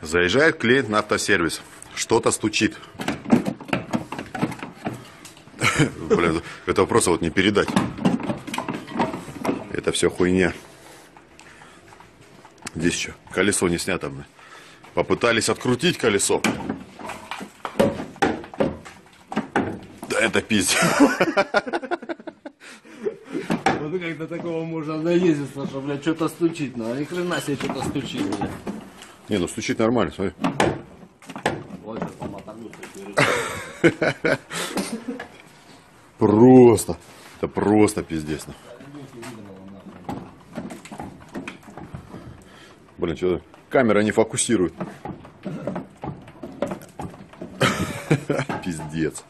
Заезжает клиент на автосервис. Что-то стучит. Блин, это просто вот не передать. Это все хуйня. Здесь что? Колесо не снято. Попытались открутить колесо. Да это пиздец. Вот как до такого можно наездиться, что, блядь, что-то стучит. Ну, а ни хрена себе что-то стучит, блядь. Не, ну стучит нормально, смотри. Вот сейчас там оторвутся. Просто. Это просто пиздец. Блин, что-то камера не фокусирует. Пиздец.